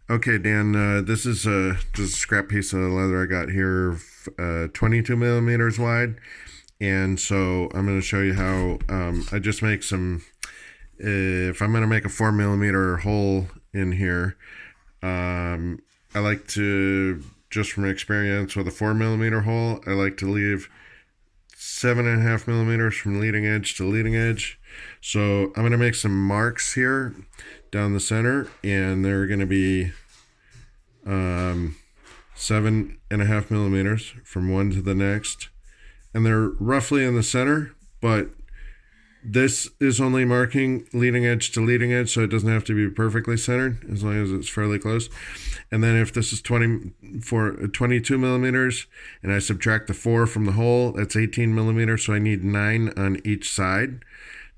Okay, Dan, this is just a scrap piece of leather I got here, 22 millimeters wide. And so I'm going to show you how I just make some, if I'm going to make a 4 millimeter hole in here, I like to, just from experience with a 4 millimeter hole, I like to leave 7.5 millimeters from leading edge to leading edge. So I'm going to make some marks here down the center, and they're going to be 7.5 millimeters from one to the next, and they're roughly in the center, but this is only marking leading edge to leading edge, so it doesn't have to be perfectly centered as long as it's fairly close. And then if this is 22 millimeters and I subtract the 4 from the hole, that's 18 millimeters, so I need 9 on each side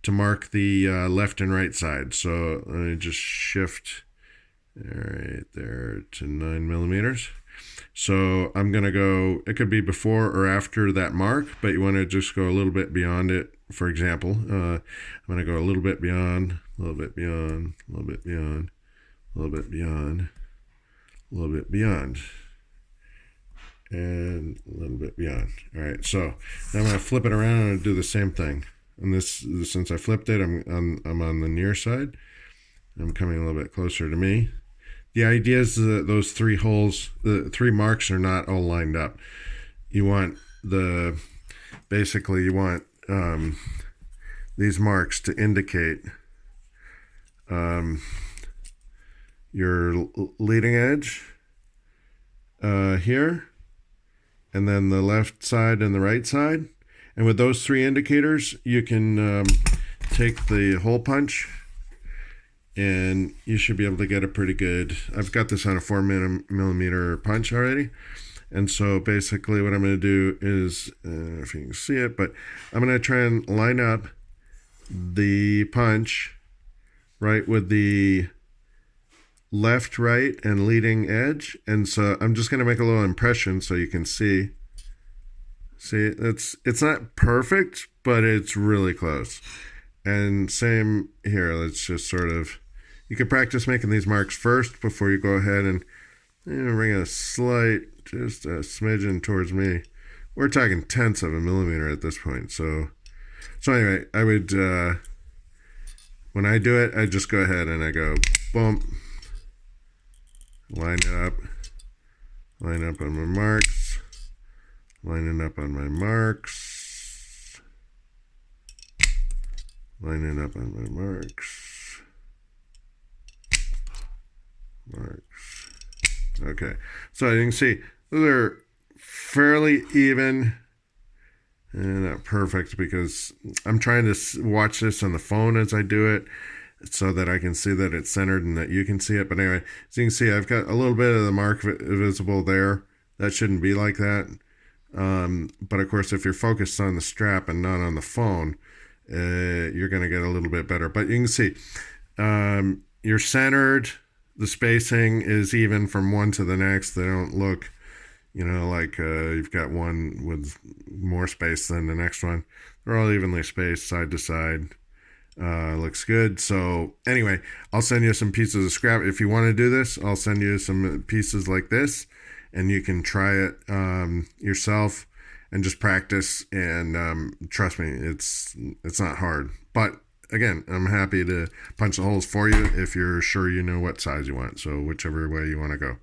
to mark the left and right side. So let me just shift right there to 9 millimeters. So I'm going to go, it could be before or after that mark, but you want to just go a little bit beyond it. For example, I'm going to go a little bit beyond, a little bit beyond, a little bit beyond, a little bit beyond, a little bit beyond, and a little bit beyond. All right, so now I'm going to flip it around and do the same thing. And this, since I flipped it, I'm on the near side. I'm coming a little bit closer to me. The idea is that those 3 holes, the 3 marks are not all lined up. You want basically you want these marks to indicate your leading edge here, and then the left side and the right side. And with those 3 indicators, you can take the hole punch, and you should be able to get a pretty good, I've got this on a 4 millimeter punch already. And so basically what I'm going to do is, if you can see it, but I'm going to try and line up the punch right with the left, right, and leading edge. And so I'm just going to make a little impression so you can see. See, it's not perfect, but it's really close. And same here, let's just sort of, you could practice making these marks first before you go ahead and bring a slight, just a smidgen towards me. We're talking tenths of a millimeter at this point. So anyway, I would, when I do it, I just go ahead and I go, boom, line up on my marks, lining up on my marks, lining up on my marks. Okay, so you can see those are fairly even, and not perfect because I'm trying to watch this on the phone as I do it so that I can see that it's centered and that you can see it. But anyway, as you can see, I've got a little bit of the mark visible there. That shouldn't be like that. But of course, if you're focused on the strap and not on the phone, you're going to get a little bit better. But you can see you're centered. The spacing is even from one to the next. They don't look, like you've got one with more space than the next one. They're all evenly spaced side to side. Looks good. So anyway, I'll send you some pieces of scrap. If you want to do this, I'll send you some pieces like this, and you can try it yourself and just practice. And trust me, it's not hard. But again, I'm happy to punch the holes for you if you're sure you know what size you want. So whichever way you want to go.